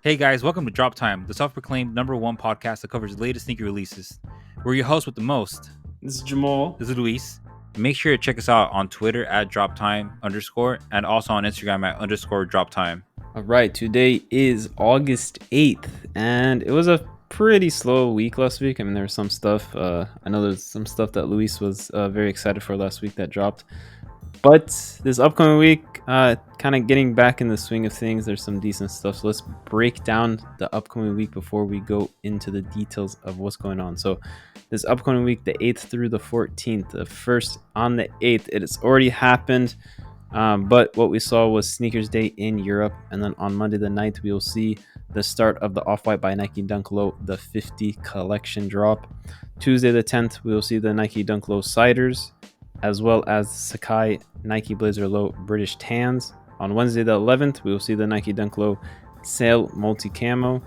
Hey guys, welcome to Drop Time, the self-proclaimed #1 podcast that covers the latest sneaker releases. We're your hosts with the most. This is Jamal. This is Luis. Make sure to check us out on Twitter at @droptime_ and also on Instagram at _droptime. All right, today is August 8th, and it was a pretty slow week last week. I mean, there was some stuff. I know there's some stuff that Luis was very excited for last week that dropped. But this upcoming week, kind of getting back in the swing of things, there's some decent stuff. So let's break down the upcoming week before we go into the details of what's going on. So this upcoming week, the 8th through the 14th, the first on the 8th, it has already happened. But what we saw was Sneakers Day in Europe. And then on Monday the 9th, we will see the start of the Off-White by Nike Dunk Low, the 50 collection drop. Tuesday the 10th, we will see the Nike Dunk Low Ciders, as well as Sacai Nike Blazer Low British Tans. On Wednesday the 11th, we will see the Nike Dunk Low Sail Multi Camo.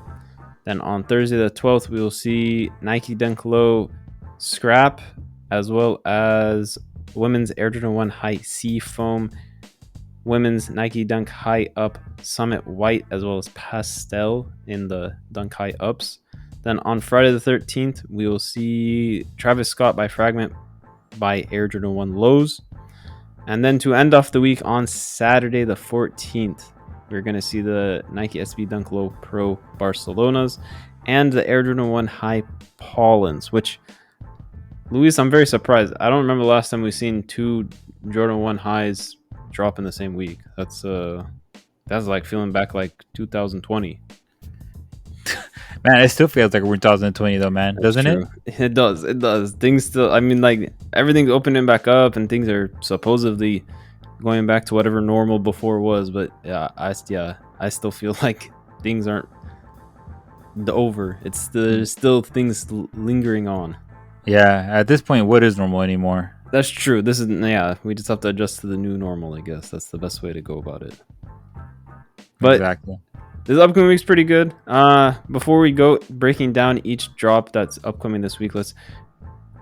Then on Thursday the 12th, we will see Nike Dunk Low Scrap, as well as Women's Air Jordan 1 High Seafoam, Women's Nike Dunk High Up Summit White, as well as Pastel in the Dunk High Ups. Then on Friday the 13th, we will see Travis Scott by Fragment by Air Jordan 1 Lows. And then to end off the week on Saturday the 14th, we're going to see the Nike SB Dunk Low Pro Barcelonas and the Air Jordan 1 High Pollens, which, Luis, I'm very surprised. I don't remember the last time we've seen two Jordan 1 highs drop in the same week. That's like feeling back like 2020. Man, it still feels like we're in 2020 though, man. Doesn't it? It does. Things still, I mean, like, everything's opening back up and things are supposedly going back to whatever normal before was. But I still feel like things aren't over. There's still things lingering on. Yeah, at this point, what is normal anymore? That's true. We just have to adjust to the new normal, I guess. That's the best way to go about it. But exactly. This upcoming week's pretty good. Before we go breaking down each drop that's upcoming this week, let's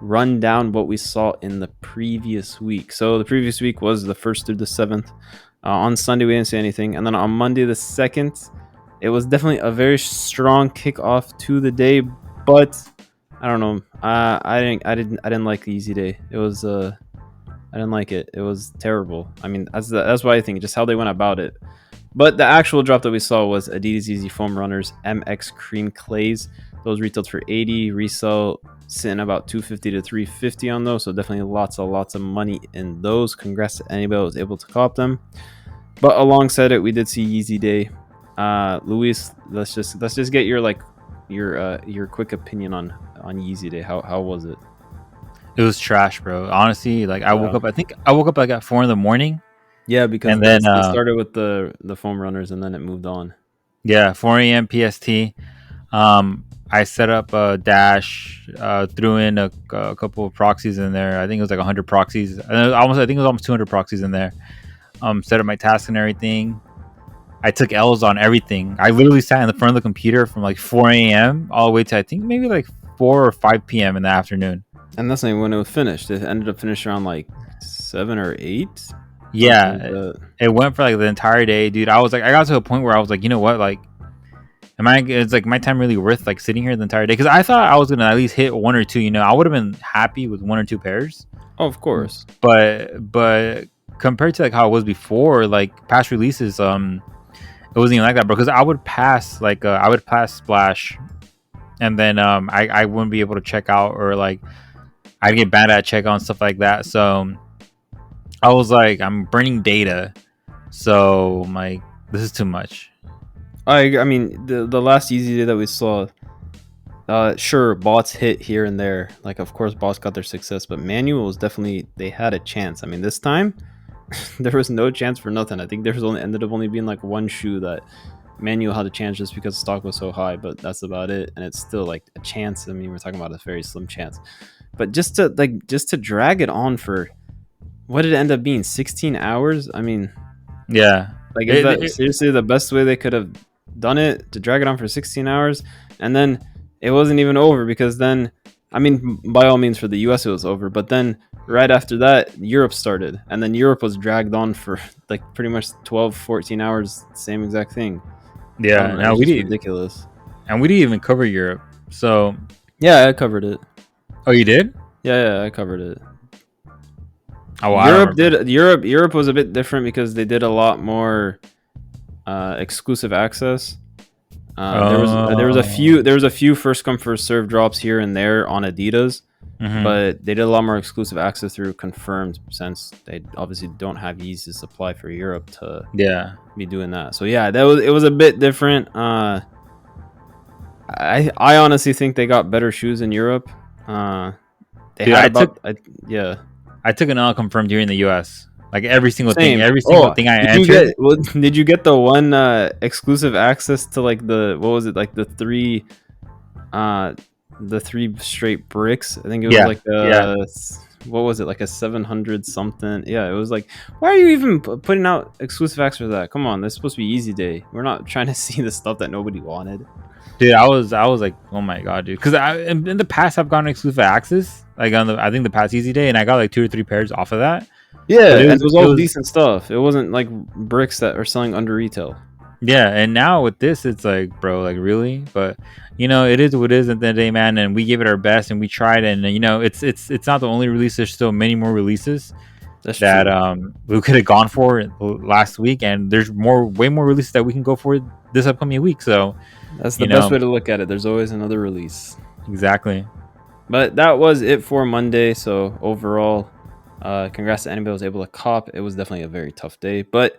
run down what we saw in the previous week. So the previous week was the 1st through the 7th. On Sunday, we didn't see anything. And then on Monday the 2nd, it was definitely a very strong kickoff to the day. But I don't know. I didn't like the Easy Day. It was I didn't like it. It was terrible. I mean, that's what I think. Just how they went about it. But the actual drop that we saw was Adidas Yeezy Foam Runners MX Cream Clays. Those retailed for $80. Resell sitting about $250 to $350 on those. So definitely lots of money in those. Congrats to anybody that was able to cop them. But alongside it, we did see Yeezy Day. Luis, let's just get your quick opinion on Yeezy Day. How was it? It was trash, bro. Honestly, like I woke up. I think I woke up like at 4 a.m. Yeah, because and then it started with the foam runners and then it moved on. Yeah, 4 a.m. PST. I set up a dash, threw in a couple of proxies in there. I think it was like 100 proxies. I think it was almost 200 proxies in there. Set up my tasks and everything. I took L's on everything. I literally sat in the front of the computer from like 4 a.m. all the way to I think maybe like 4 or 5 p.m. in the afternoon. And that's not even when it was finished. It ended up finishing around like 7 or 8. Yeah, it went for like the entire day, dude. I got to a point where I was like, you know what, like, it's like my time really worth like sitting here the entire day? Because I thought I was gonna at least hit 1 or 2. You know, I would have been happy with 1 or 2 pairs. Oh, of course. But compared to like how it was before, like past releases, it wasn't even like that, bro. Because I would pass Splash, and then I wouldn't be able to check out, or like I'd get bad at checkout and stuff like that. So I was like, I'm burning data, so I'm like, this is too much. I mean, the last Easy Day that we saw, sure, bots hit here and there. Like, of course, bots got their success, but manual was definitely, they had a chance. I mean, this time, there was no chance for nothing. I think there ended up only being like one shoe that manual had a chance just because stock was so high, but that's about it. And it's still like a chance. I mean, we're talking about a very slim chance. But just to drag it on for, what did it end up being? 16 hours? I mean, yeah. Like, is that seriously the best way they could have done it, to drag it on for 16 hours? And then it wasn't even over, because then, I mean, by all means for the US it was over, but then right after that, Europe started. And then Europe was dragged on for like pretty much 12, 14 hours, same exact thing. Yeah, It's now we just didn't, ridiculous. and we didn't even cover Europe. So, Yeah, I covered it. oh, you did? Yeah, I covered it. Oh, well, I don't remember. Europe was a bit different because they did a lot more exclusive access. There was a few first come first serve drops here and there on Adidas, but they did a lot more exclusive access through Confirmed, since they obviously don't have Yeezy's supply for Europe to be doing that. So yeah, it was a bit different. I honestly think they got better shoes in Europe. I took an unconfirmed here in the US. Like every single Same. thing I did entered. Did you get the one exclusive access to like the three straight bricks? I think it was what was it, like a 700 something? Yeah, it was like, why are you even putting out exclusive access for that? Come on, this is supposed to be easy day. We're not trying to see the stuff that nobody wanted. Dude, I was like, oh my god, dude, because in the past I've gotten exclusive access, like on I think the past Easy Day, and I got like 2 or 3 pairs off of that. Yeah, it was all decent stuff. It wasn't like bricks that are selling under retail. Yeah, and now with this, it's like, bro, like really? But it is what it is at the end of the day, man. And we gave it our best, and we tried, and it's not the only release. There's still many more releases that we could have gone for last week, and there's way more releases that we can go for this upcoming week. So that's the best way to look at it. There's always another release. Exactly. But that was it for Monday. So overall, congrats to anybody who was able to cop. It was definitely a very tough day. But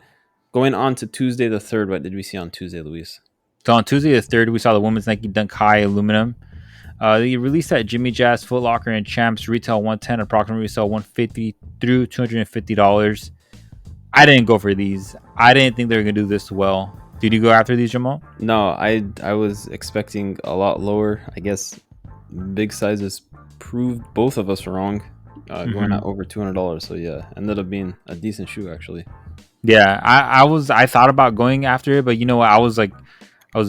going on to Tuesday the 3rd, what did we see on Tuesday, Luis? So on Tuesday the 3rd, we saw the women's Nike Dunk High Aluminum. They released at Jimmy Jazz, Foot Locker, and Champs. Retail $110, approximately resale $150 through $250. I didn't go for these. I didn't think they were gonna do this well. Did you go after these, Jamal? No, I was expecting a lot lower. I guess big sizes proved both of us wrrong, going at over $200. So yeah, ended up being a decent shoe actually. Yeah, I thought about going after it, but you know what? I was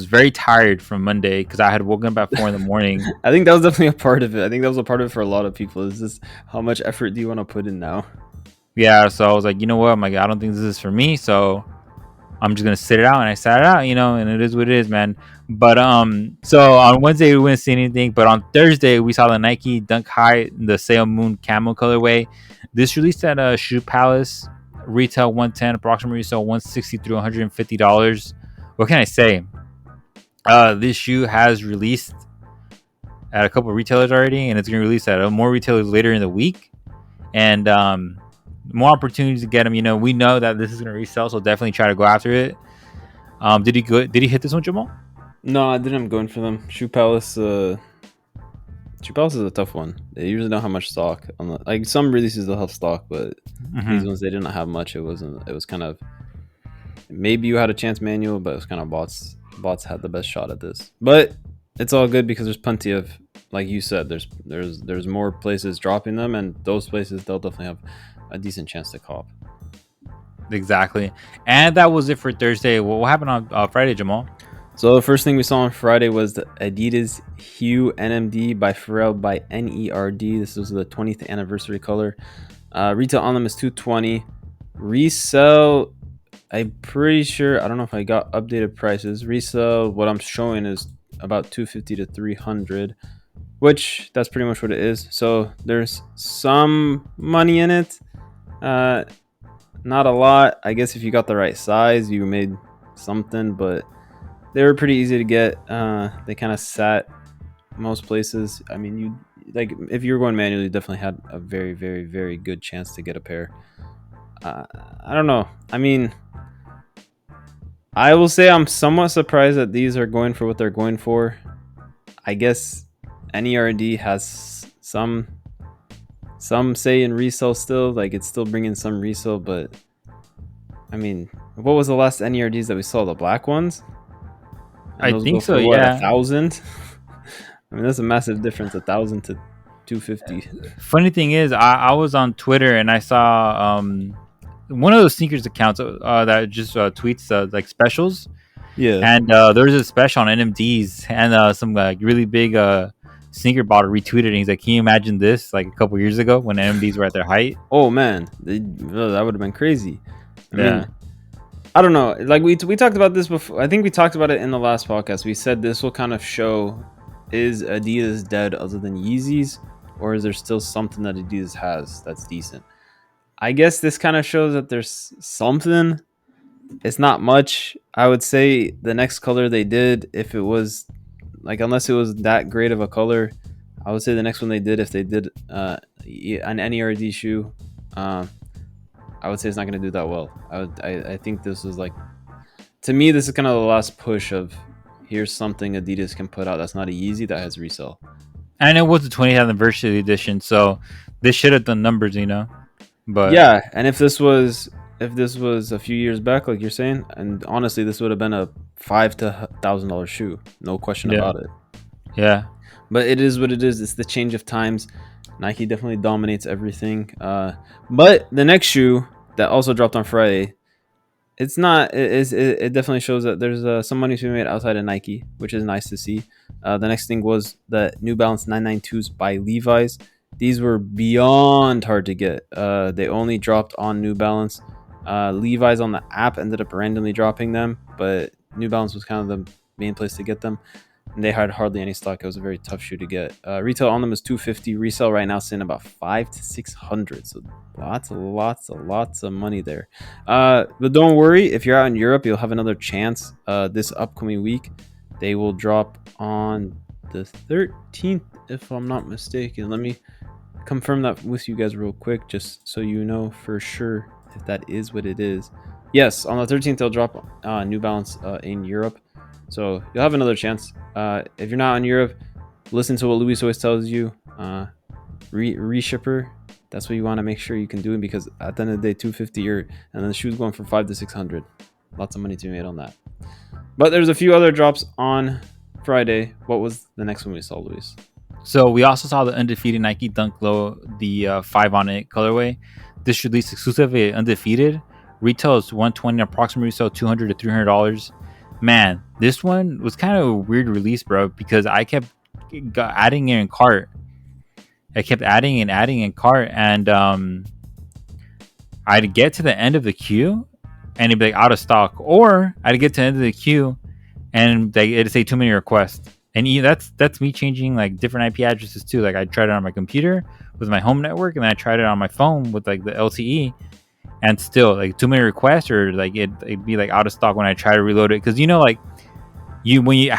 very tired from Monday because I had woken up at 4 a.m. I think that was definitely a part of it. I think that was a part of it for a lot of people. Is just how much effort do you want to put in now? Yeah, so I was like, you know what? I'm like, I don't think this is for me, so I'm just gonna sit it out, and I sat it out, and it is what it is, man. But so on Wednesday we didn't see anything, but on Thursday we saw the Nike Dunk High, the Sail Moon Camo colorway. This released at Shoe Palace, retail $110, approximately resale $160 through $150. What can I say? This shoe has released at a couple of retailers already, and it's gonna release at more retailers later in the week, and more opportunities to get them. We know that this is gonna resell, so definitely try to go after it. Did he hit this one, Jamal? No, I didn't. I'm going for them. Shoe Palace is a tough one. They usually don't have much stock. Like some releases they'll have stock, but these ones they didn't have much. It was kind of, maybe you had a chance manual, but it was kind of bots had the best shot at this. But it's all good because there's plenty of, like you said, there's more places dropping them, and those places they'll definitely have a decent chance to cop. Exactly. And that was it for Thursday. What happened on Friday, Jamal? So the first thing we saw on Friday was the Adidas Hue NMD by Pharrell by NERD. This was the 20th anniversary color. Retail on them is $220. Resell, I'm pretty sure, I don't know if I got updated prices. Resell, what I'm showing is about $250 to $300, which that's pretty much what it is. So there's some money in it. Not a lot. I guess if you got the right size, you made something, but they were pretty easy to get. They kind of sat most places. I mean, if you were going manually, you definitely had a very, very, very good chance to get a pair. I don't know. I mean, I will say I'm somewhat surprised that these are going for what they're going for. I guess NERD has some say in resale still. Like, it's still bringing some resale, but I mean, what was the last NERDs that we saw? The black ones? I think so, yeah. 1,000? I mean, that's a massive difference, 1,000 to 250. Funny thing is, I was on Twitter and I saw one of those sneakers accounts that just tweets like specials. Yeah. And there was a special on NMDs, and some really big sneaker bottle retweeted, and he's like, "Can you imagine this like a couple years ago when NMDs were at their height?" Oh man, that would have been crazy. I mean, I don't know. Like we talked about this before. I think we talked about it in the last podcast. We said this will kind of show, is Adidas dead other than Yeezys, or is there still something that Adidas has that's decent? I guess this kind of shows that there's something. It's not much. I would say the next color they did, if it was like, unless it was that great of a color, I would say the next one they did, if they did an NERD shoe, I would say it's not going to do that well. I think this is like, to me, this is kind of the last push of, here's something Adidas can put out that's not a Yeezy that has resale. And it was the 20th anniversary edition, so this should have done numbers, you know. But Yeah, and if this was a few years back, like you're saying, and honestly, this would have been a $5,000 to $1,000 shoe, no question yeah, about it. yeah. But it is what it is. It's the change of times. Nike definitely dominates everything. But the next shoe that also dropped on Friday, it's not. It definitely shows that there's some money to be made outside of Nike, which is nice to see. The next thing was the New Balance 992s by Levi's. These were beyond hard to get. They only dropped on New Balance. Levi's on the app ended up randomly dropping them, but New Balance was kind of the main place to get them. And they had hardly any stock. It was a very tough shoe to get. Retail on them is $250. Resale right now sitting about $500 to $600. So lots of money there. But don't worry, if you're out in Europe, you'll have another chance. This upcoming week, they will drop on the 13th, if I'm not mistaken. Let me confirm that with you guys real quick, just so you know for sure if that is what it is. Yes, on the 13th they'll drop New Balance in Europe. So you'll have another chance. If you're not in Europe, listen to what Luis always tells you. Reshipper. That's what you want to make sure you can do it, because at the end of the day, $250 and then the shoe's going for $500 to $600. Lots of money to be made on that. But there's a few other drops on Friday. What was the next one we saw, Luis? So we also saw the undefeated Nike Dunk Low, the 5 on it colorway. This release exclusively undefeated. Retail is $120, approximate resale $200 to $300. Man, this one was kind of a weird release, bro, because I kept adding it in cart. I kept adding in cart, and I'd get to the end of the queue and it'd be like out of stock, or I'd get to the end of the queue and it'd say too many requests. And that's me changing like different IP addresses too. Like I tried it on my computer with my home network, and then I tried it on my phone with like the LTE, and still like too many requests, or like it'd be like out of stock when I try to reload it. Because you know, like when you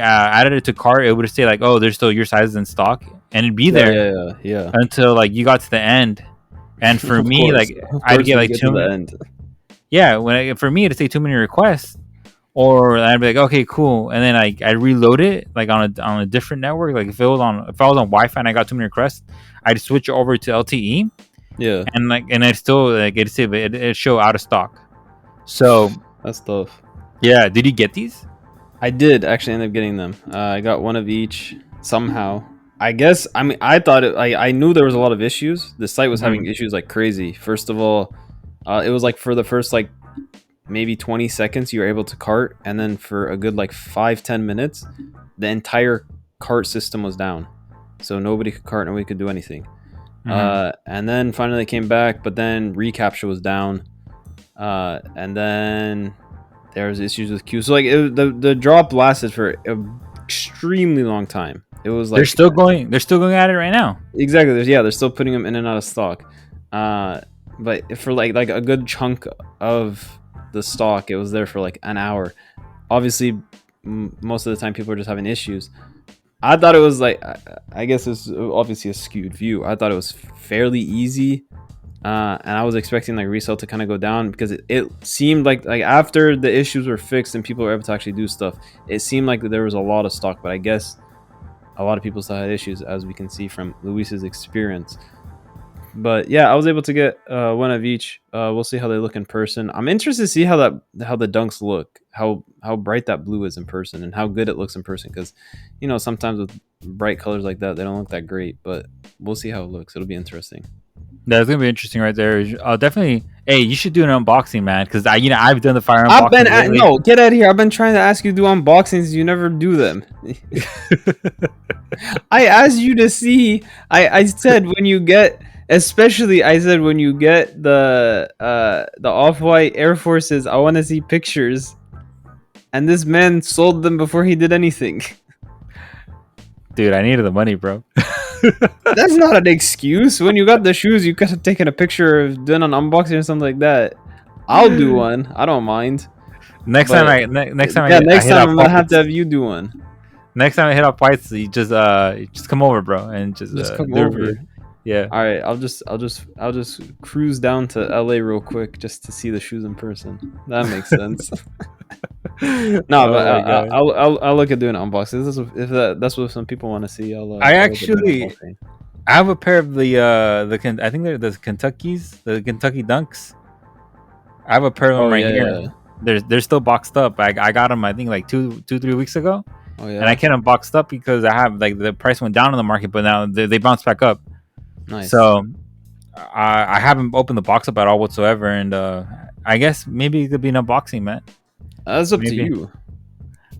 added it to cart, it would say like, oh, there's still your sizes in stock, and it'd be there yeah. until like you got to the end. And for me, like I'd get like to the end. Yeah, for me it'd say too many requests, or I'd be like, okay, cool, and then I reload it like on a different network. Like if I was on Wi-Fi and I got too many requests, I'd switch over to LTE. Yeah, and it still like it show out of stock. So that's tough. Yeah, did you get these? I did actually end up getting them. I got one of each somehow. I guess, I mean, I thought I knew there was a lot of issues. The site was having issues like crazy. First of all, it was like for the first like maybe 20 seconds you were able to cart, and then for a good like 5-10 minutes the entire cart system was down, so nobody could cart, nobody could do anything. And then finally it came back, but then recapture was down, and then there was issues with queue. So like the drop lasted for an extremely long time. It was like they're still going at it right now. Exactly. They're still putting them in and out of stock. But for like a good chunk of the stock, it was there for like an hour. Obviously, most of the time people are just having issues. I thought it was like, I guess it's obviously a skewed view. I thought it was fairly easy, and I was expecting like resale to kind of go down, because it seemed like after the issues were fixed and people were able to actually do stuff, it seemed like there was a lot of stock. But I guess a lot of people still had issues, as we can see from Luis's experience. But yeah, I was able to get one of each. We'll see how they look in person. I'm interested to see how the dunks look, how bright that blue is in person, and how good it looks in person. Because you know, sometimes with bright colors like that, they don't look that great. But we'll see how it looks. It'll be interesting. That's gonna be interesting right there. Definitely. Hey, you should do an unboxing, man, because I've done the fire unboxing. No, get out of here. I've been trying to ask you to do unboxings. You never do them. I asked you to see. I said when you get Especially, I said when you get the off-white Air Forces, I want to see pictures. And this man sold them before he did anything. Dude, I needed the money, bro. That's not an excuse. When you got the shoes, you could have taken a picture of doing an unboxing or something like that. I'll do one. I don't mind. Next But- time next time Yeah, I next hit time up I'm gonna have Pockets- to have you do one. Next time I hit up Whites, you just come over, bro, and just Come do it for over. you. Yeah. All right, I'll just cruise down to LA real quick just to see the shoes in person. That makes sense. No, Oh but my God. I'll look at doing unboxings. If that's what some people want to see, I'll. I I'll look at doing actually- unboxing. I have a pair of I think they're the Kentucky's, the Kentucky Dunks. I have a pair of them right here. Yeah. They're still boxed up. I got them I think like 3 weeks ago, Oh yeah. and I kept them boxed up because I have like the price went down in the market, but now they bounced back up. Nice. So I haven't opened the box up at all whatsoever, and I guess maybe it could be an unboxing, man. That's up maybe. to you.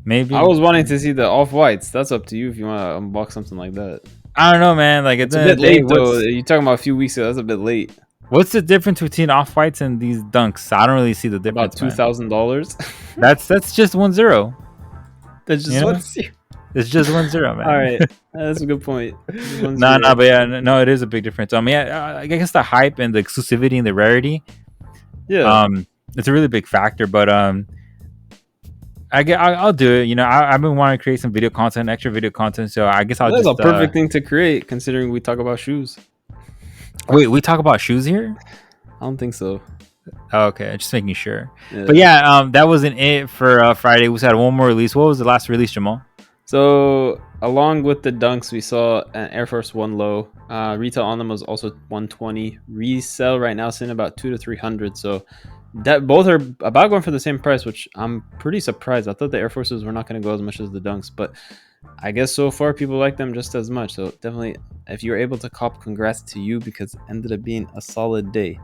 Maybe I was wanting to see the off whites. That's up to you if you want to unbox something like that. I don't know, man. Like It's a bit late though. You're talking about a few weeks ago. That's a bit late. What's the difference between off whites and these dunks? I don't really see the About difference. $2,000. That's just 1-0. That's just You know? what's. It's just 1-0, man. All right, that's a good point. No, but yeah, no, it is a big difference. I mean, I guess the hype and the exclusivity and the rarity, Yeah. it's a really big factor. But I'll do it. You know, I've been wanting to create some video content, extra video content. So I guess I'll That's just a perfect thing to create, considering we talk about shoes. wait. We talk about shoes here. I don't think so. Oh, okay, just making sure. Yeah. But yeah, that wasn't it for Friday. We had one more release. What was the last release, Jamal? So along with the dunks, we saw an Air Force One low. Retail on them was also 120. Resell right now sitting about 200 to 300. So that both are about going for the same price, which I'm pretty surprised. I thought the Air Forces were not going to go as much as the dunks, but I guess so far people like them just as much. So definitely, if you were able to cop, congrats to you, because it ended up being a solid day.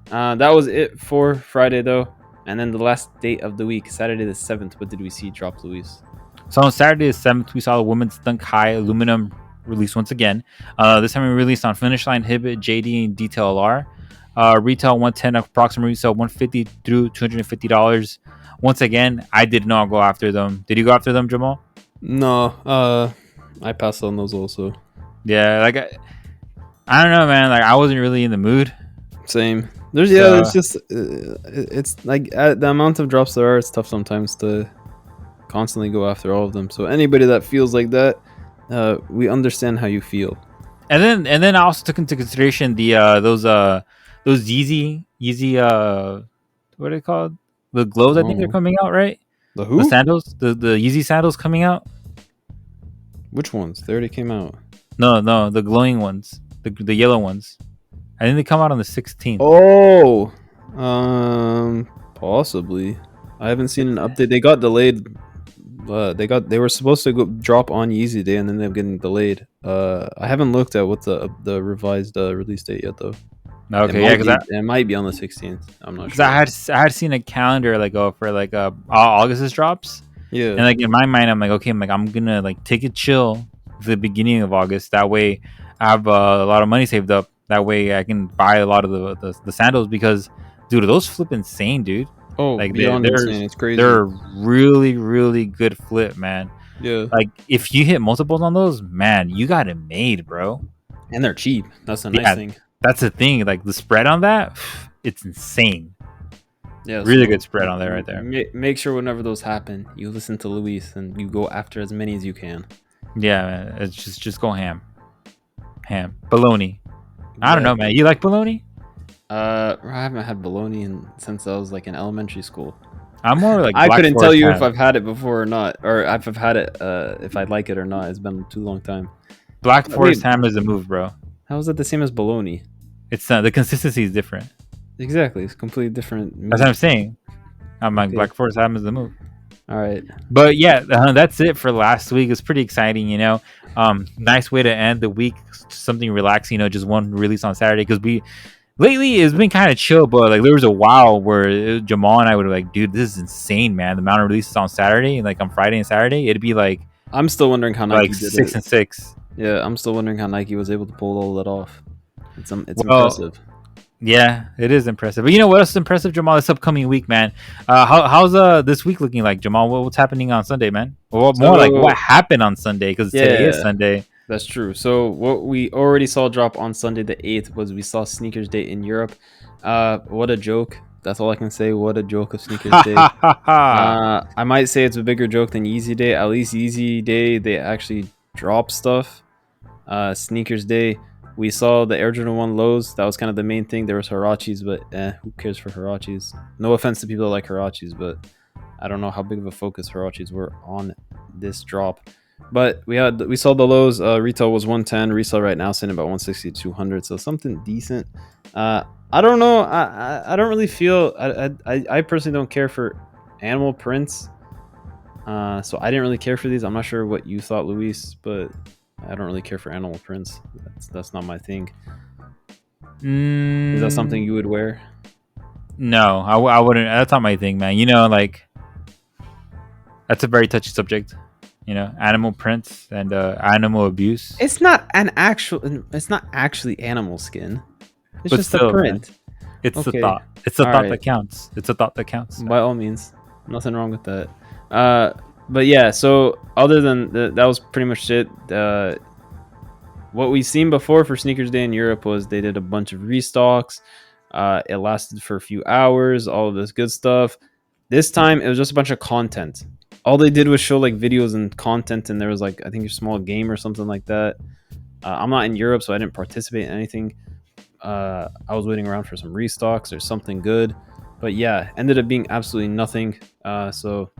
That was it for Friday though, and then the last date of the week, Saturday the 7th. What did we see drop, Luis? So on Saturday the 7th, we saw the women's Dunk High aluminum release once again. This time we released on Finish Line, Hibbett, JD, and Detail LR. Retail 110, approximately resale 150 through $250. Once again, I did not go after them. Did you go after them, Jamal? No, I passed on those also. Yeah, like I don't know, man. Like I wasn't really in the mood. Same. There's it's just it's like the amount of drops there are. It's tough sometimes to constantly go after all of them. So anybody that feels like that, we understand how you feel. And then I also took into consideration the those Yeezy what are they called? The gloves. I think they're coming out, right? The who? The sandals, the Yeezy sandals coming out. Which ones? They already came out. No, the glowing ones, the yellow ones. I think they come out on the 16th. Oh, possibly. I haven't seen an update. They got delayed. They were supposed to drop on Yeezy Day, and then they're getting delayed. I haven't looked at what the revised release date yet, though. Okay, yeah, because it might be on the 16th. I'm not because sure. I had seen a calendar like for like August's drops, Yeah. and like in my mind I'm like, okay, I'm gonna like take it chill to the beginning of August. That way I have a lot of money saved up. That way I can buy a lot of the sandals, because dude, those flip insane, dude. Oh, Like beyond they're insane. It's crazy. They're really really good flip, man. Yeah. Like if you hit multiples on those, man, you got it made, bro. And they're cheap. That's a nice thing. That's the thing. Like the spread on that, it's insane. Yeah. Really good spread on there right there. Make sure whenever those happen, you listen to Luis and you go after as many as you can. Yeah, man. It's just go ham. Bologna. I don't know, man. You like bologna? I haven't had bologna since I was like in elementary school. I'm more like I Black couldn't Forest tell you ham. if I've had it before or not, or if I've had it if I like it or not. It's been too long time. Black Forest ham is the move, bro. How is that the same as bologna? It's the consistency is different. Exactly, it's completely different. That's what I'm saying. I'm like Okay. Black Forest ham is the move. All right. But yeah, that's it for last week. It's pretty exciting, you know. Nice way to end the week. Something relaxing, you know. Just one release on Saturday, because lately it's been kind of chill. But like there was a while where Jamal and I would be like, dude, this is insane, man. The amount of releases on Saturday, like on Friday and Saturday, it'd be like I'm still wondering how Nike like did 6 it. and 6. Yeah, I'm still wondering how Nike was able to pull all that off. It's Well, impressive. yeah, it is impressive. But you know what else is impressive, Jamal? This upcoming week, man. How's this week looking like, Jamal? What's happening on Sunday, man? Or more like what So happened on Sunday? Because today is yeah, Sunday. that's true. So what we already saw drop on Sunday the 8th was we saw Sneakers Day in Europe. What a joke. That's all I can say. What a joke of Sneakers Ha Day. ha ha ha. I might say it's a bigger joke than Yeezy Day. At least Yeezy Day, they actually drop stuff. Sneakers Day, we saw the Air Jordan 1 lows. That was kind of the main thing. There was Hirachis, but who cares for Hirachis? No offense to people that like Hirachis, but I don't know how big of a focus Hirachis were on this drop. But we saw the lows. Retail was 110. Resale right now sitting about 160 to 200. So something decent. I don't know. I don't really feel. I personally don't care for animal prints. So I didn't really care for these. I'm not sure what you thought, Luis, but I don't really care for animal prints. That's not my thing. Is that something you would wear? No, I wouldn't. That's not my thing, man. You know, like that's a very touchy subject. You know, animal prints and animal abuse. It's not an actual. It's not actually animal skin. It's But just a still, man, print. it's the Okay. thought. It's the All thought right. that counts. It's a thought that counts. By all means, nothing wrong with that. But yeah. So other than that was pretty much it. What we've seen before for Sneakers Day in Europe was they did a bunch of restocks. It lasted for a few hours. All of this good stuff. This time it was just a bunch of content. All they did was show like videos and content, and there was like I think a small game or something like that. I'm not in Europe, so I didn't participate in anything. I was waiting around for some restocks or something good, but yeah, ended up being absolutely nothing. So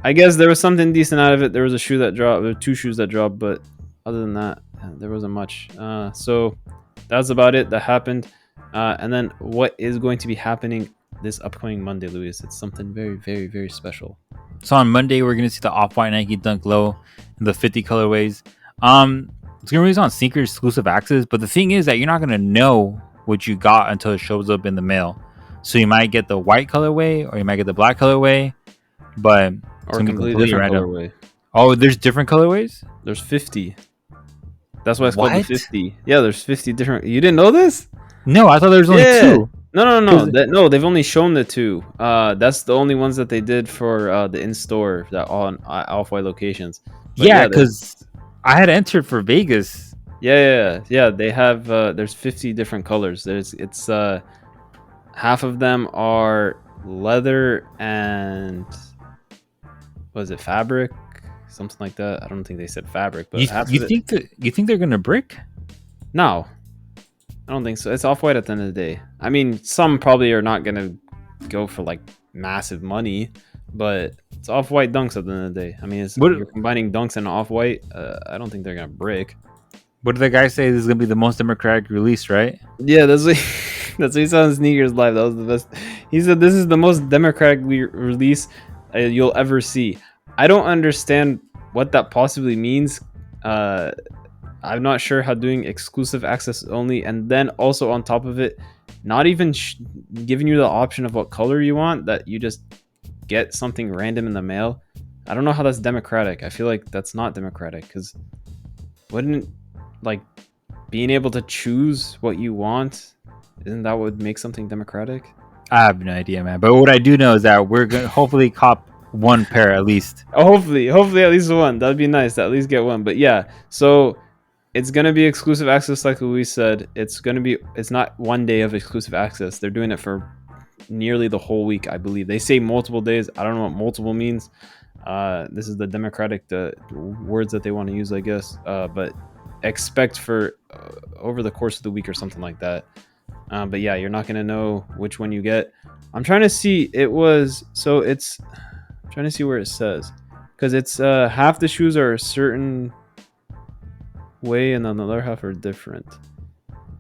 I guess there was something decent out of it. There was a shoe that dropped, there were two shoes that dropped, but other than that, there wasn't much. So that's about it that happened. And then what is going to be happening this upcoming Monday, Luis? It's something very, very, very special. So on Monday we're gonna see the Off-White Nike Dunk Low in the 50 colorways. It's gonna release on sneaker exclusive access, but the thing is that you're not gonna know what you got until it shows up in the mail. So you might get the white colorway or you might get the black colorway, but it's Or a gonna be completely completely different random. colorway. Oh, there's different colorways? There's 50. That's why it's called the What? 50. Yeah, there's 50 different. You didn't know this? No, I thought there was only Yeah. two. No. No, they've only shown the two. That's the only ones that they did for the in-store that on Off-White locations. But Yeah, there's- because I had entered for Vegas. yeah. They have there's 50 different colors. It's half of them are leather and was it fabric, something like that. I don't think they said fabric, but You, half you of it. think you think they're gonna brick? No, I don't think so. It's Off-White at the end of the day. I mean, some probably are not gonna go for like massive money, but it's Off-White dunks at the end of the day. I mean, you're combining dunks and Off-White. I don't think they're gonna break. What did the guy say? This is gonna be the most democratic release, right? Yeah, that's what that's what he said on Sneakers Live. That was the best. He said this is the most democratic release you'll ever see. I don't understand what that possibly means. I'm not sure how doing exclusive access only, and then also on top of it, not even giving you the option of what color you want, that you just get something random in the mail. I don't know how that's democratic. I feel like that's not democratic, because wouldn't like being able to choose what you want, isn't that what would make something democratic? I have no idea, man. But what I do know is that we're gonna hopefully cop one pair at least. Hopefully at least one. That'd be nice to at least get one. But yeah, so it's gonna be exclusive access, like Luis said. It's not 1 day of exclusive access. They're doing it for nearly the whole week, I believe. They say multiple days. I don't know what multiple means. This is the democratic words that they want to use, I guess. But expect for over the course of the week or something like that. But yeah, you're not gonna know which one you get. I'm trying to see. I'm trying to see where it says, because it's half the shoes are a certain way and then the other half are different,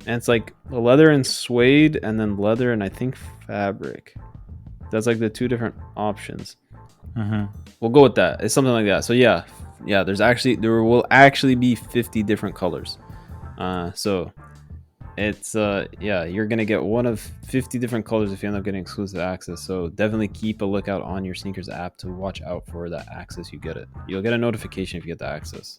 and it's like leather and suede and then leather and I think fabric. That's like the two different options. We'll go with that. It's something like that. So yeah, there will actually be 50 different colors. So it's you're gonna get one of 50 different colors if you end up getting exclusive access. So definitely keep a lookout on your Sneakers app to watch out for that access. You'll get a notification if you get the access.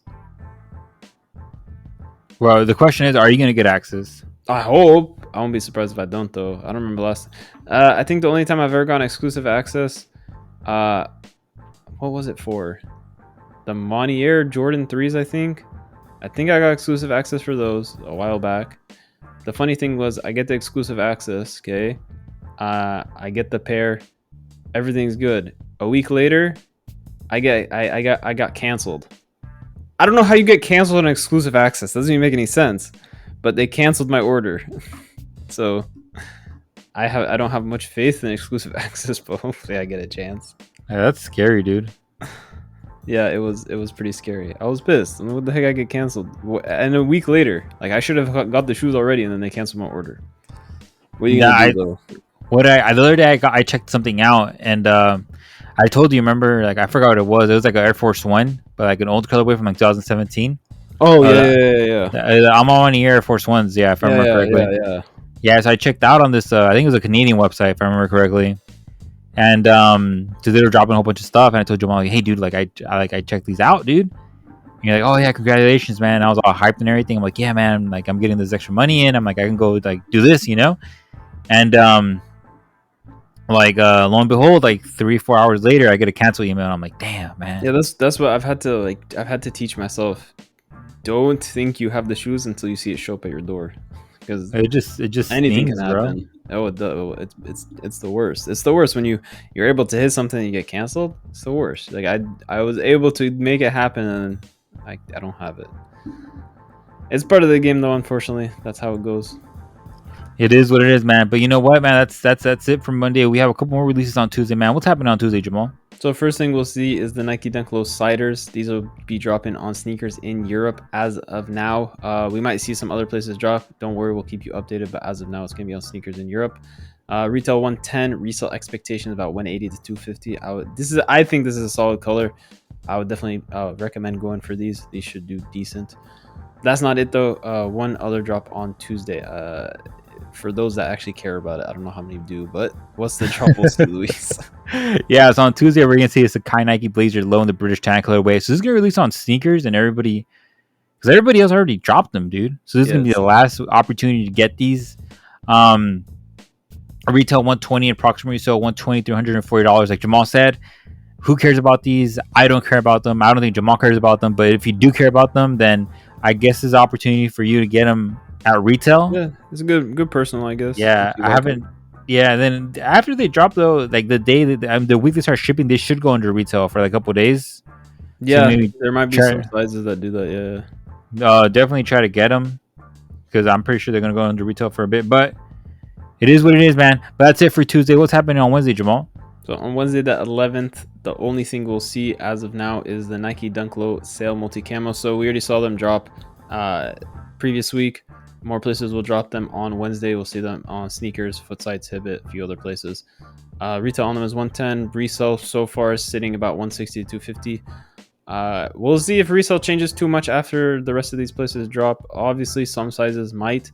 Well, the question is, are you gonna get access? I hope. I won't be surprised if I don't, though. I don't remember last. I think the only time I've ever gotten exclusive access, uh, what was it for? The Monnier Jordan 3s, I think. I think I got exclusive access for those a while back. The funny thing was, I get the exclusive access. Okay, I get the pair. Everything's good. A week later, I got canceled. I don't know how you get canceled on exclusive access. Doesn't even make any sense. But they canceled my order. So I don't have much faith in exclusive access, but hopefully I get a chance. Yeah, that's scary, dude. Yeah, it was pretty scary. I was pissed. I mean, what the heck? I get canceled, and a week later, like I should have got the shoes already, and then they canceled my order. What are you gonna do though? The other day I checked something out, and I told you, remember, like I forgot what it was. It was like an Air Force One, but like an old colorway from like 2017. Oh yeah. I'm on the Air Force Ones, yeah, if I remember correctly. Yeah, so I checked out on this. I think it was a Canadian website, if I remember correctly. And so they were dropping a whole bunch of stuff, and I told Jamal, like, "Hey, dude, like I checked these out, dude." And you're like, "Oh yeah, congratulations, man!" And I was all hyped and everything. I'm like, "Yeah, man, like I'm getting this extra money in. I'm like, I can go like do this, you know." And lo and behold, like 3-4 hours later, I get a cancel email. And I'm like, "Damn, man." Yeah, that's what I've had to teach myself. Don't think you have the shoes until you see it show up at your door, because it just anything stings, can happen. Bro. It's the worst. It's the worst when you're able to hit something and you get canceled. It's the worst. Like I was able to make it happen, and I don't have it. It's part of the game, though. Unfortunately, that's how it goes. It is what it is, man. But you know what, man? That's it for Monday. We have a couple more releases on Tuesday, man. What's happening on Tuesday, Jamal? So first thing we'll see is the Nike Dunk Low Ciders. These will be dropping on sneakers in Europe as of now. We might see some other places drop. Don't worry, we'll keep you updated. But as of now, it's going to be on sneakers in Europe. Retail 110, resale expectations about 180 to 250. I think this is a solid color. I would definitely recommend going for these. These should do decent. That's not it though. One other drop on Tuesday. For those that actually care about it, I don't know how many do, but what's the drop we'll see, Luis? Yeah, so on Tuesday we're gonna see a Sacai Nike Blazer low in the British tan colorway. So this is gonna release on sneakers, and everybody else already dropped them, dude. So this is gonna be the last opportunity to get these. Retail 120, approximately, so $120 to $140. Like Jamal said, who cares about these? I don't care about them. I don't think Jamal cares about them. But if you do care about them, then I guess there's an opportunity for you to get them at retail. Yeah, it's a good personal, I guess. Yeah, I haven't. Yeah, then after they drop though, like the day that the week they start shipping, they should go under retail for like a couple of days. Yeah, so there might be some sizes that do that. Yeah. Definitely try to get them, because I'm pretty sure they're gonna go under retail for a bit. But it is what it is, man. But that's it for Tuesday. What's happening on Wednesday, Jamal? So on Wednesday the 11th, the only thing we'll see as of now is the Nike Dunk Low Sale Multi Camo. So we already saw them drop previous week. More places will drop them on Wednesday. We'll see them on sneakers, Footsites, Hibbett, a few other places. Retail on them is 110. Resale so far is sitting about 160 to 250. We'll see if resale changes too much after the rest of these places drop. Obviously, some sizes might,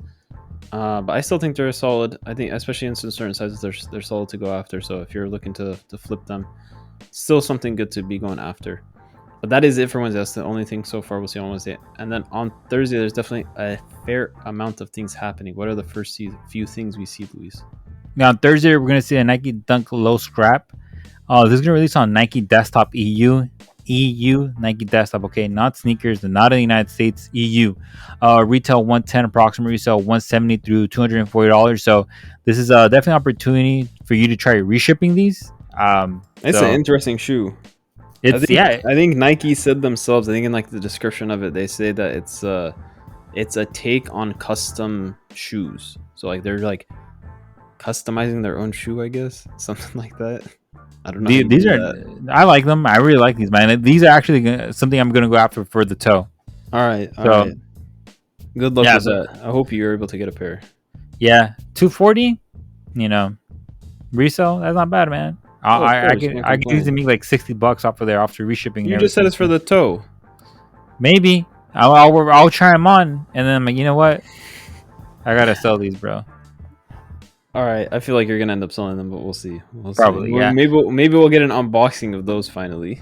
but I still think they're solid. I think, especially in some certain sizes, they're solid to go after. So if you're looking to flip them, still something good to be going after. But that is it for Wednesday. That's the only thing so far we'll see on Wednesday. And then on Thursday, there's definitely a fair amount of things happening. What are the first few things we see, Luis? Now on Thursday, we're going to see a Nike Dunk Low Scrap. This is going to release on Nike Desktop EU. Nike Desktop, okay, not sneakers, and not in the United States, EU. Retail 110, approximate resale 170 through $240. So this is definitely an opportunity for you to try reshipping these. It's an interesting shoe. I think Nike said themselves, I think in like the description of it, they say that it's a take on custom shoes. So like they're like customizing their own shoe, I guess, something like that. I don't know. These are that. I like them. I really like these, man. These are actually something I'm gonna go after for the toe. All right. Good luck with that. I hope you're able to get a pair. Yeah, $240. Resale. That's not bad, man. I can easily make like $60 off of there after reshipping. You just said it's for the toe. Maybe I'll try them on, and then I'm like, you know what? I gotta sell these, bro. All right, I feel like you're gonna end up selling them, but we'll see. Probably, yeah. Maybe we'll get an unboxing of those finally.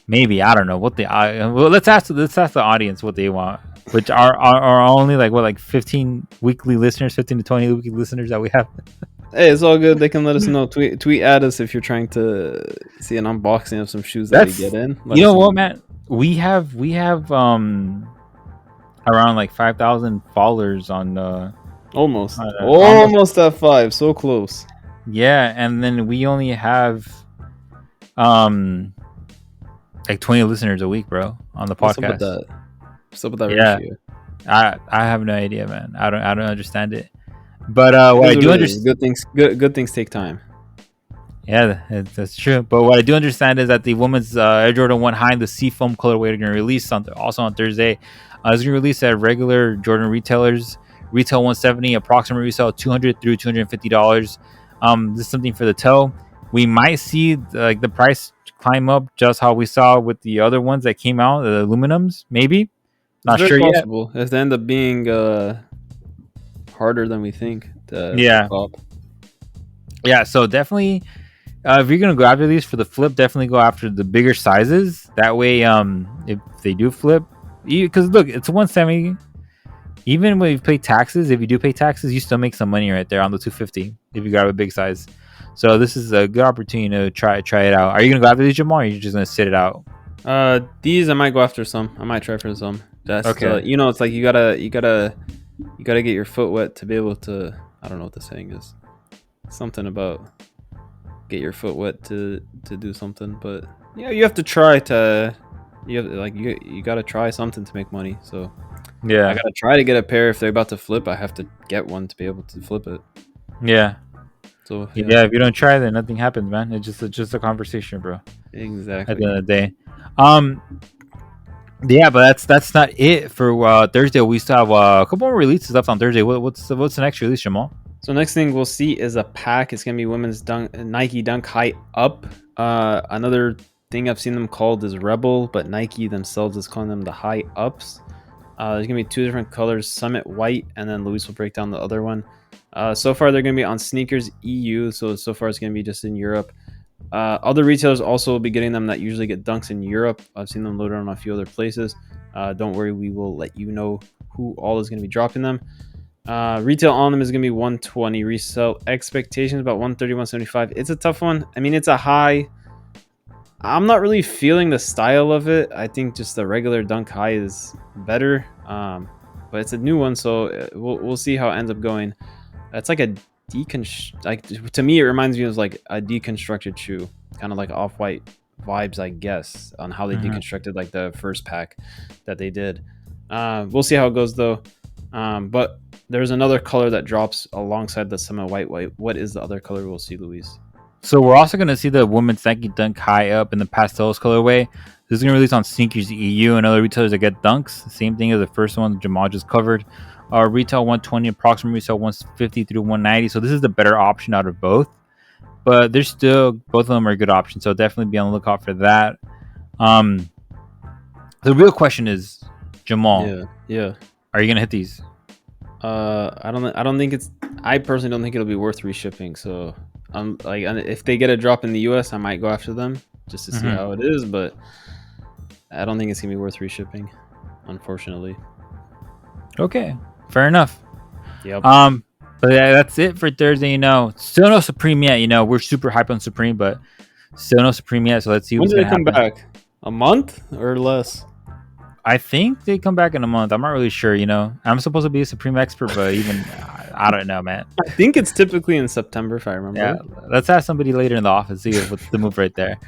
Maybe, I don't know what let's ask the audience what they want. which are only like 15 weekly listeners, 15 to 20 weekly listeners that we have. Hey, it's all good. They can let us know. Tweet at us if you're trying to see an unboxing of some shoes that we That's get in. Let you us know what, know. man. We have around like 5,000 followers on Almost, almost. almost at 5. So close. Yeah, and then we only have um like 20 listeners a week, bro, on the What's up with podcast. that? What's up with that Yeah, ratio? I have no idea, man. I don't understand it. But It what I is what do it is. understand, Good things take time. yeah, that's true. But what I do understand is that the women's Air Jordan 1 High in the Seafoam colorway are going to release also on Thursday. It's going to release at regular Jordan retailers. Retail 170, approximate resale $200 through $250. This is something for the toe. We might see the price climb up just how we saw with the other ones that came out, the aluminums, maybe. It's Not very sure yet. possible if they end up being harder than we think to Yeah. pop. Yeah, so definitely if you're gonna go after these for the flip, definitely go after the bigger sizes. That way, if they do flip, because look, it's 170. Even when you pay taxes, if you do pay taxes, you still make some money right there on the 250 if you grab a big size. So this is a good opportunity to try it out. Are you gonna go after these, Jamal? Or are you just gonna sit it out? These I might go after some. I might try for some. That's Okay. it's like you gotta get your foot wet to be able to. I don't know what the saying is. Something about get your foot wet to do something, but yeah, you have to try to. You gotta try something to make money. So I Yeah. gotta try to get a pair. If they're about to flip, I have to get one to be able to flip it. Yeah. So Yeah. If you don't try, then nothing happens, man. It's just a conversation, bro. At exactly. the end of the day. Um. Yeah, but that's not it for Thursday. We still have a couple more releases left on Thursday. What's the next release, Jamal? So next thing we'll see is a pack. It's gonna be women's Nike Dunk High Up. Another thing I've seen them called is Rebel, but Nike themselves is calling them the High Ups. There's gonna be 2 different colors: Summit White, and then Luis will break down the other one. So far they're gonna be on Sneakers EU. So far it's gonna be just in Europe. Other retailers also will be getting them that usually get dunks in Europe. I've seen them loaded on a few other places. Don't worry, we will let you know who all is going to be dropping them. Retail on them is going to be 120. Resell expectations about 130, 175. It's a tough one. I mean, it's a high. I'm not really feeling the style of it. I think just the regular dunk high is better. But it's a new one, so we'll see how it ends up going. It's like a to me it reminds me of like a deconstructed shoe, kind of like Off-White vibes, I guess, on how they deconstructed like the first pack that they did. We'll see how it goes though. But there's another color that drops alongside the Summit White. What is the other color we'll see, Luis? So we're also going to see the women's Nike Dunk High Up in the Pastels colorway. This is going to release on Sneakers EU and other retailers that get dunks. Same thing as the first one Jamal just covered. Retail 120, approximate resale 150 through 190. So this is the better option out of both. But there's still, both of them are good options. So definitely be on the lookout for that. The real question is, Jamal, Yeah. are you going to hit these? I don't think it's. I personally don't think it'll be worth reshipping. So like if they get a drop in the US, I might go after them just to see how it is. But I don't think it's gonna be worth reshipping, unfortunately. Okay, fair enough. Yep. But yeah, that's it for Thursday. Still no Supreme yet. We're super hype on Supreme, but still no Supreme yet. So let's see When what's do they gonna come happen. back? A month or less? I think they come back in a month. I'm not really sure. I'm supposed to be a Supreme expert, but even I don't know, man. I think it's typically in September, if I remember. Yeah, let's ask somebody later in the office. See what's the move right there.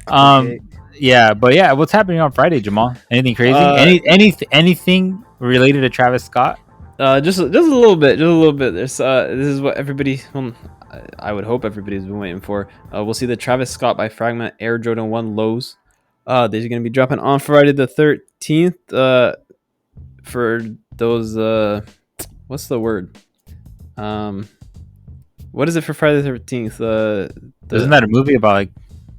Okay. Yeah, but yeah, what's happening on Friday, Jamal? Anything crazy? Anything related to Travis Scott? Just a little bit, There's this is what everybody. I would hope everybody's been waiting for. We'll see the Travis Scott by Fragment Air Jordan 1 lows. These are gonna be dropping on Friday the 13th. For those what's the word? What is it for Friday the 13th? Isn't that a movie about like?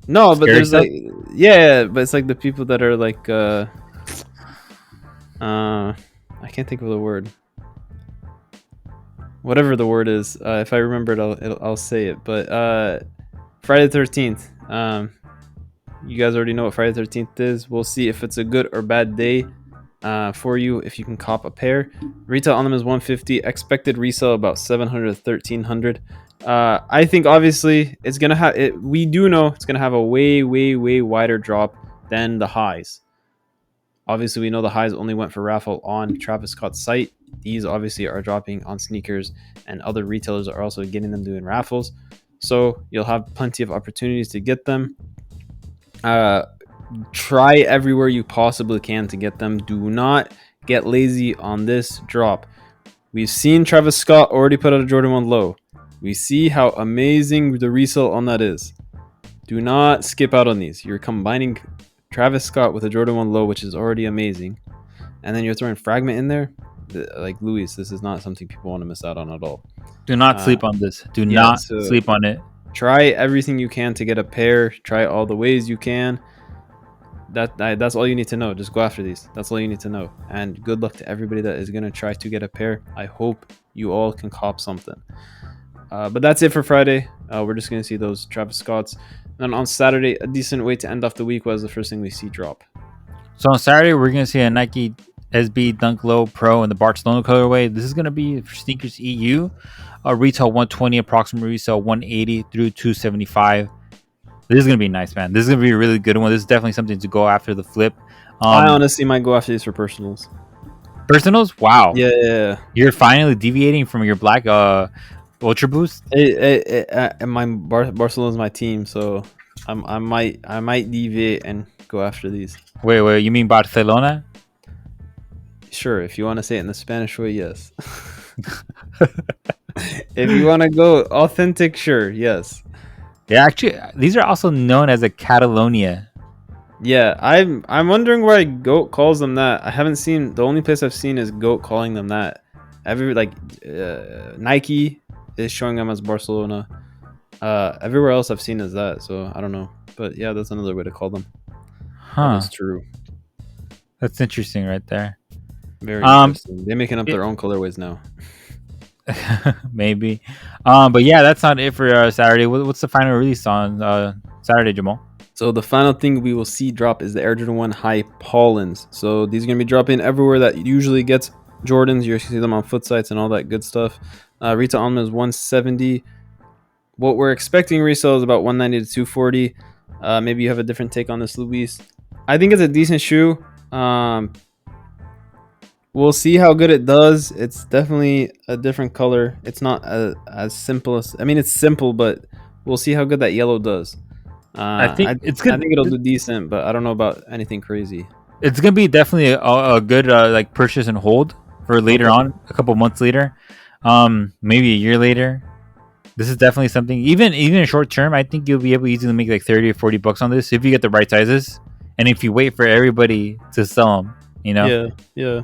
No, but there's stuff? like but it's like the people that are like I can't think of the word. Whatever the word is, if I remember it, I'll say it. But Friday the 13th. You guys already know what Friday the 13th is. We'll see if it's a good or bad day. for you if you can cop a pair. Retail on them is 150. Expected resale about 700 to 1300. I think obviously it's gonna have it. We do know it's gonna have a way wider drop than the highs. Obviously, we know the highs only went for raffle on Travis Scott's site. These obviously are dropping on sneakers, and other retailers are also getting them doing raffles. So you'll have plenty of opportunities to get them. Try everywhere you possibly can to get them. Do not get lazy on this drop. We've seen Travis Scott already put out a Jordan 1 low. We see how amazing the resale on that is. Do not skip out on these. You're combining Travis Scott with a Jordan 1 low, which is already amazing, and then you're throwing Fragment in there. Like Luis, this is not something people want to miss out on at all. Do not sleep on this. Do not sleep on it. Try everything you can to get a pair. Try all the ways you can. That's all you need to know. Just go after these. That's all you need to know. And good luck to everybody that is going to try to get a pair. I hope you all can cop something. But that's it for Friday. We're just going to see those Travis Scotts. And on Saturday, a decent way to end off the week was the first thing we see drop. So on Saturday, we're going to see a Nike SB Dunk Low Pro in the Barcelona colorway. This is going to be for Sneakers EU. Retail 120, approximate resale 180 through 275. This is going to be nice, man. This is going to be a really good one. This is definitely something to go after the flip. I honestly might go after these for personals. Personals? Wow. Yeah. You're finally deviating from your black Ultra Boost? My Barcelona's my team, so I might deviate and go after these. Wait, you mean Barcelona? Sure, if you want to say it in the Spanish way, yes. If you want to go authentic, sure, yes. Yeah, actually, these are also known as a Catalonia. Yeah, I'm wondering why Goat calls them that. I haven't seen, the only place I've seen is Goat calling them that. Nike is showing them as Barcelona. Everywhere else I've seen is that, so I don't know. But yeah, that's another way to call them. Huh. That's true. That's interesting right there. Very interesting. They're making up their own colorways now. Maybe. But yeah, that's not it for Saturday. What's the final release on Saturday, Jamal? So the final thing we will see drop is the Air Jordan 1 High Pollens. So these are going to be dropping everywhere that usually gets Jordans. You see them on foot sites and all that good stuff. Retail on them is 170. What we're expecting resale is about 190 to 240. Maybe you have a different take on this, Luis. I think it's a decent shoe. We'll see how good it does. It's definitely a different color. It's not as simple as... I mean, it's simple, but we'll see how good that yellow does. I think it's good. I think it'll do decent, but I don't know about anything crazy. It's gonna be definitely a good like purchase and hold for later on, a couple months later, maybe a year later. This is definitely something. Even in short term, I think you'll be able to easily make like $30 or $40 on this if you get the right sizes, and if you wait for everybody to sell them. You know? Yeah.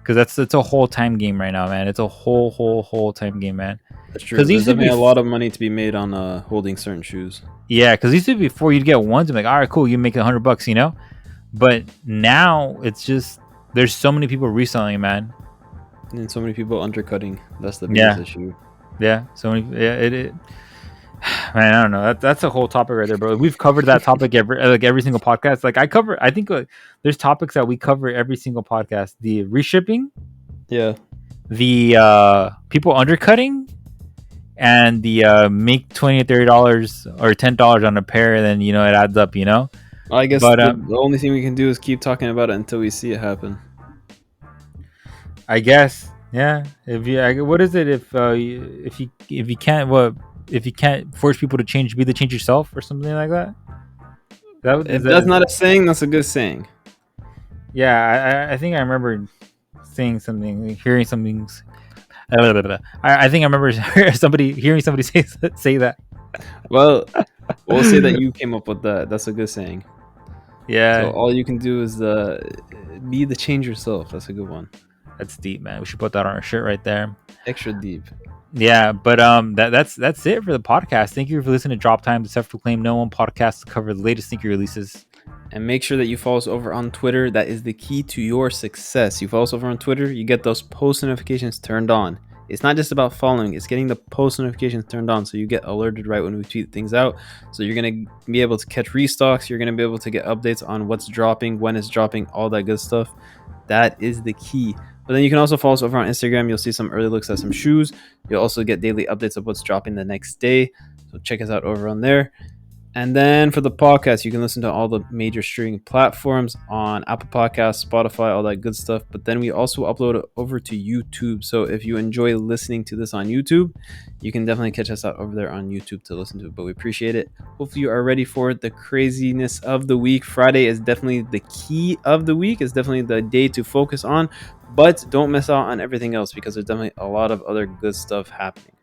Because it's a whole time game right now, man. It's a whole time game, man. That's true. There's definitely a lot of money to be made on holding certain shoes. Yeah, because used to be before you'd get ones and like, all right, cool, you make $100, you know. But now it's just there's so many people reselling, man, and so many people undercutting. That's the biggest issue. Yeah, so many. Yeah, it. Man, I don't know. That's a whole topic right there, bro. We've covered that topic every single podcast. Like I think there's topics that we cover every single podcast. The reshipping, the people undercutting, and the make $20 to $30 or $10 on a pair, and then it adds up. I guess the only thing we can do is keep talking about it until we see it happen. I guess, yeah. What is it if you can't if you can't force people to change, be the change yourself or something like that? That's not a saying. That's a good saying. Yeah, I think I remember saying something, hearing something. I think I remember hearing somebody say that. Well, we'll say that you came up with that. That's a good saying. Yeah. So all you can do is be the change yourself. That's a good one. That's deep, man. We should put that on our shirt right there. Extra deep. Yeah, but that's it for the podcast. Thank you for listening to Drop Time, the self-proclaimed No One podcast to cover the latest sneaker releases. And make sure that you follow us over on Twitter. That is the key to your success. You follow us over on Twitter, you get those post notifications turned on. It's not just about following, it's getting the post notifications turned on so you get alerted right when we tweet things out. So you're going to be able to catch restocks. You're going to be able to get updates on what's dropping, when it's dropping, all that good stuff. That is the key. But then you can also follow us over on Instagram. You'll see some early looks at some shoes. You'll also get daily updates of what's dropping the next day. So check us out over on there. And then for the podcast, you can listen to all the major streaming platforms on Apple Podcasts, Spotify, all that good stuff. But then we also upload it over to YouTube. So if you enjoy listening to this on YouTube, you can definitely catch us out over there on YouTube to listen to it. But we appreciate it. Hopefully you are ready for the craziness of the week. Friday is definitely the key of the week. It's definitely the day to focus on. But don't miss out on everything else because there's definitely a lot of other good stuff happening.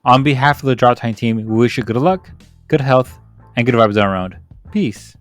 On behalf of the Drop Time team, we wish you good luck, good health, and good vibes all around. Peace.